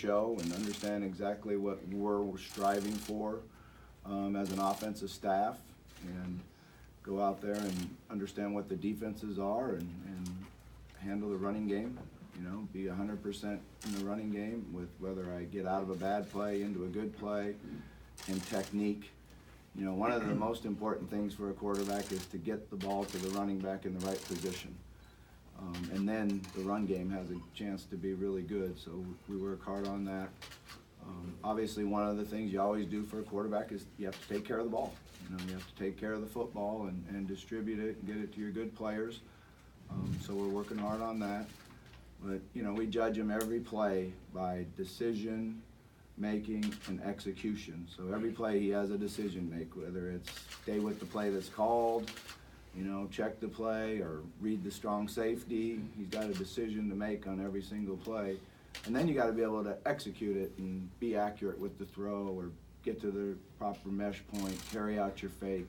show and understand exactly what we're striving for as an offensive staff, and go out there and understand what the defenses are and handle the running game. You know, be 100% in the running game with whether I get out of a bad play into a good play and technique. You know, one of the most important things for a quarterback is to get the ball to the running back in the right position. And then the run game has a chance to be really good, so we work hard on that. Obviously, one of the things you always do for a quarterback is you have to take care of the ball. You know, you have to take care of the football and distribute it and get it to your good players. So we're working hard on that. But, you know, we judge him every play by decision making and execution. So every play he has a decision make, whether it's stay with the play that's called, you know, check the play or read the strong safety. He's got a decision to make on every single play. And then you got to be able to execute it and be accurate with the throw or get to the proper mesh point, carry out your fake.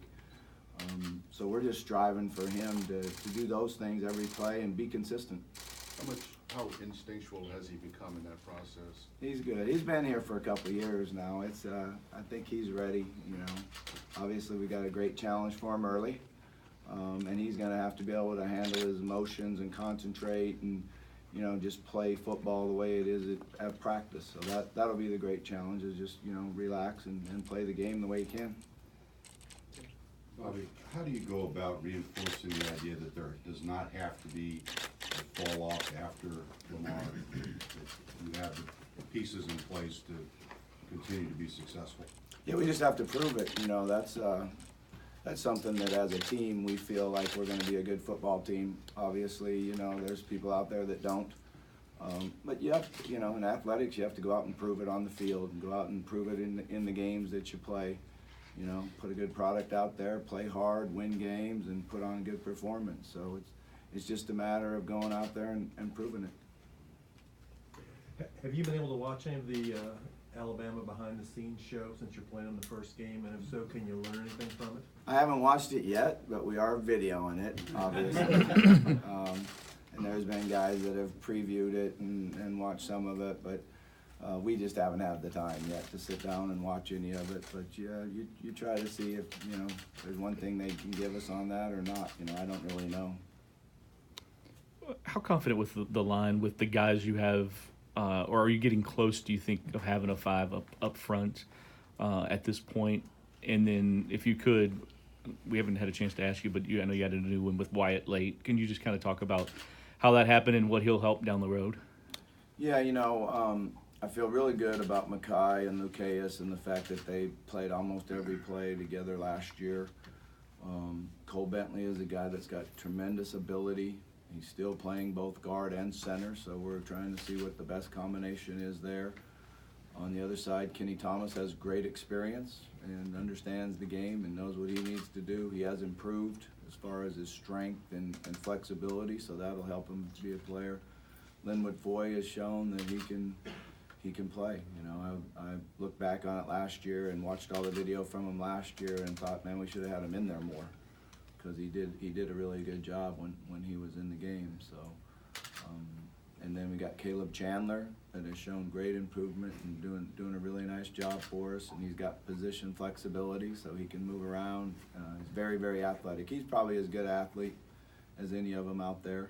So we're just striving for him to do those things every play and be consistent. How instinctual has he become in that process? He's good. He's been here for a couple of years now. I think he's ready. You know, obviously we got a great challenge for him early, and he's going to have to be able to handle his emotions and concentrate and, you know, just play football the way it is at practice. So that'll be the great challenge, is just, you know, relax and play the game the way he can. Bobby, how do you go about reinforcing the idea that there does not have to be a fall off after Lamar? You have the pieces in place to continue to be successful. Yeah, we just have to prove it. You know, that's something that as a team we feel like we're going to be a good football team. Obviously, you know, there's people out there that don't. But you have, you know, in athletics, you have to go out and prove it on the field and go out and prove it in the games that you play. You know, put a good product out there, play hard, win games, and put on a good performance. So it's just a matter of going out there and proving it. Have you been able to watch any of the Alabama behind-the-scenes show since you're playing in the first game? And if so, can you learn anything from it? I haven't watched it yet, but we are videoing it, obviously. And there's been guys that have previewed it and watched some of it, but we just haven't had the time yet to sit down and watch any of it. But yeah, you try to see if, you know, there's one thing they can give us on that or not. You know, I don't really know. How confident with the line, with the guys you have, or are you getting close, do you think, of having a five up front at this point? And then if you could, we haven't had a chance to ask you, but I know you had a new one with Wyatt late. Can you just kind of talk about how that happened and what he'll help down the road? Yeah, you know, I feel really good about Makai and Lucaeus and the fact that they played almost every play together last year. Cole Bentley is a guy that's got tremendous ability. He's still playing both guard and center, so we're trying to see what the best combination is there. On the other side, Kenny Thomas has great experience and understands the game and knows what he needs to do. He has improved as far as his strength and flexibility, so that'll help him be a player. Linwood Foy has shown that he can play. You know, I looked back on it last year and watched all the video from him last year and thought, man, we should have had him in there more, because he did a really good job when he was in the game. So, and then we got Caleb Chandler that has shown great improvement and doing a really nice job for us, and he's got position flexibility so he can move around. He's very, very athletic. He's probably as good an athlete as any of them out there.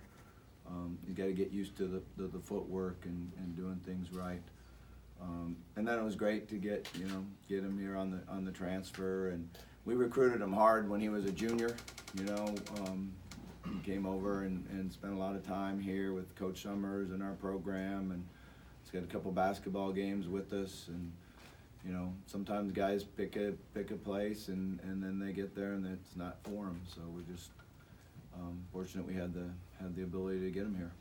You got to get used to the footwork and doing things right. And then it was great to get him here on the transfer, and we recruited him hard when he was a junior. You know, he came over and spent a lot of time here with Coach Summers and our program, and he's got a couple basketball games with us. And you know, sometimes guys pick a place and then they get there and it's not for them. So we're just fortunate we had the ability to get him here.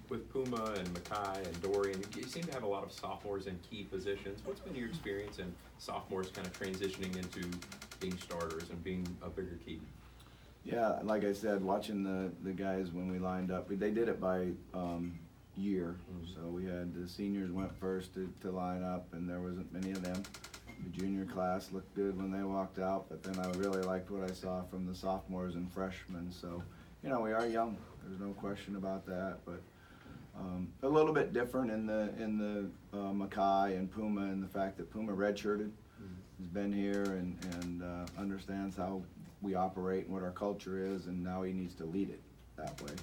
With Puma and Makai and Dorian, you seem to have a lot of sophomores in key positions. What's been your experience in sophomores kind of transitioning into being starters and being a bigger key? Yeah, like I said, watching the guys when we lined up, they did it by year. Mm-hmm. So we had the seniors went first to line up, and there wasn't many of them. The junior class looked good when they walked out, but then I really liked what I saw from the sophomores and freshmen. So, you know, we are young. There's no question about that, but a little bit different in the Mackay and Puma, and the fact that Puma redshirted, has been here and understands how we operate and what our culture is, and now he needs to lead it that way.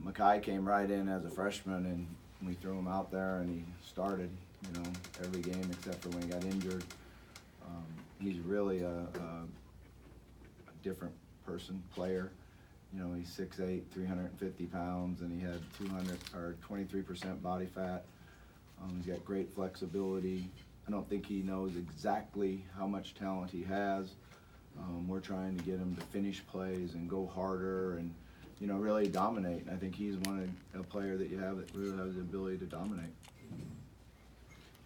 Mackay came right in as a freshman, and we threw him out there, and he started, every game except for when he got injured. He's really a different player. He's 6'8", 350 pounds, and he had 23% body fat. He's got great flexibility. I don't think he knows exactly how much talent he has. We're trying to get him to finish plays and go harder and, really dominate. And I think he's a player that you have that really has the ability to dominate.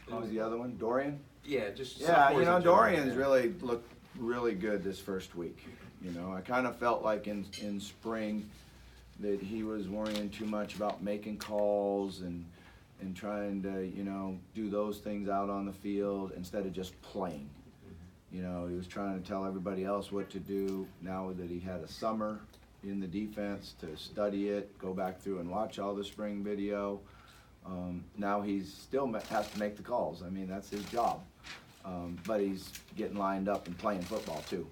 What was the other one? Dorian? Yeah, just Yeah, sophomores in general, Dorian's yeah. really looked really good this first week. I kind of felt like in spring that he was worrying too much about making calls and trying to, do those things out on the field instead of just playing. He was trying to tell everybody else what to do. Now that he had a summer in the defense to study it, go back through and watch all the spring video, now he's still has to make the calls. I mean, that's his job. But he's getting lined up and playing football too,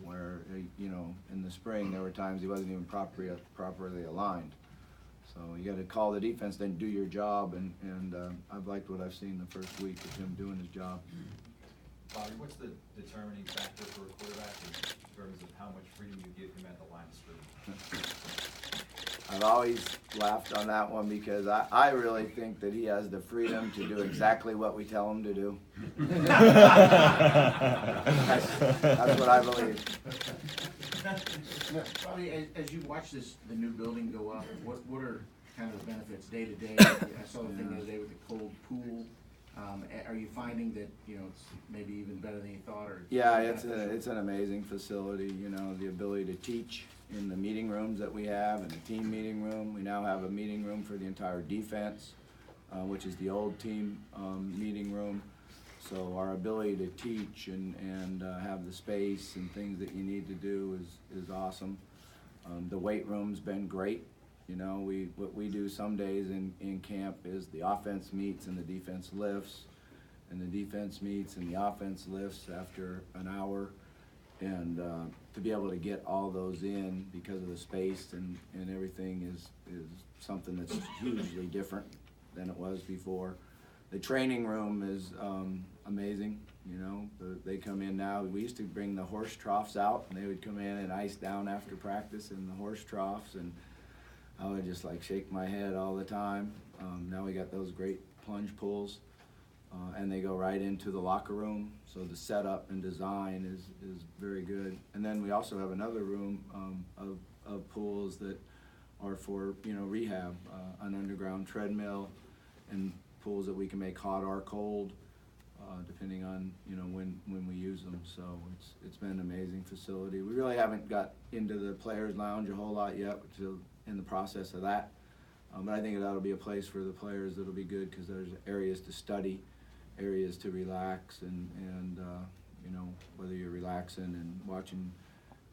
where, in the spring there were times he wasn't even properly aligned. So you got to call the defense, then do your job, and I've liked what I've seen the first week of him doing his job. Bobby, what's the determining factor for a quarterback in terms of how much freedom you give him at the line of scrimmage? I've always laughed on that one because I really think that he has the freedom to do exactly what we tell him to do. That's what I believe. Bobby, as you watch the new building go up, what are kind of the benefits day to day? I saw the thing the other day with the cold pool. Are you finding that, it's maybe even better than you thought? Or Yeah, it's an amazing facility, the ability to teach in the meeting rooms that we have, in the team meeting room. We now have a meeting room for the entire defense, which is the old team meeting room. So our ability to teach and have the space and things that you need to do is awesome. The weight room's been great. What we do some days in camp is the offense meets and the defense lifts, and the defense meets and the offense lifts after an hour. And to be able to get all those in because of the space and everything is something that's hugely different than it was before. The training room is amazing. They come in now. We used to bring the horse troughs out, and they would come in and ice down after practice in the horse troughs, and I would just shake my head all the time. Now we got those great plunge pools, and they go right into the locker room. So the setup and design is very good. And then we also have another room of pools that are for rehab, an underground treadmill, and pools that we can make hot or cold, depending on when we use them. So it's been an amazing facility. We really haven't got into the players' lounge a whole lot yet. We're still in the process of that. But I think that'll be a place for the players that'll be good because there's areas to study, areas to relax, and whether you're relaxing and watching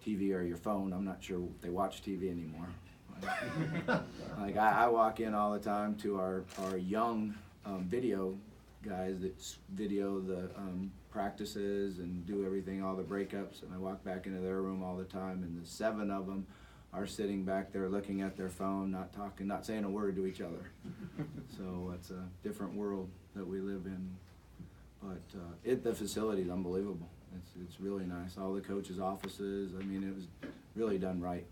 TV or your phone. I'm not sure if they watch TV anymore. I walk in all the time to our young video guys that video the practices and do everything, all the breakups, and I walk back into their room all the time, and the 7 of them are sitting back there looking at their phone, not talking, not saying a word to each other. So it's a different world that we live in. But the facility is unbelievable. It's really nice. All the coaches' offices, I mean, it was really done right.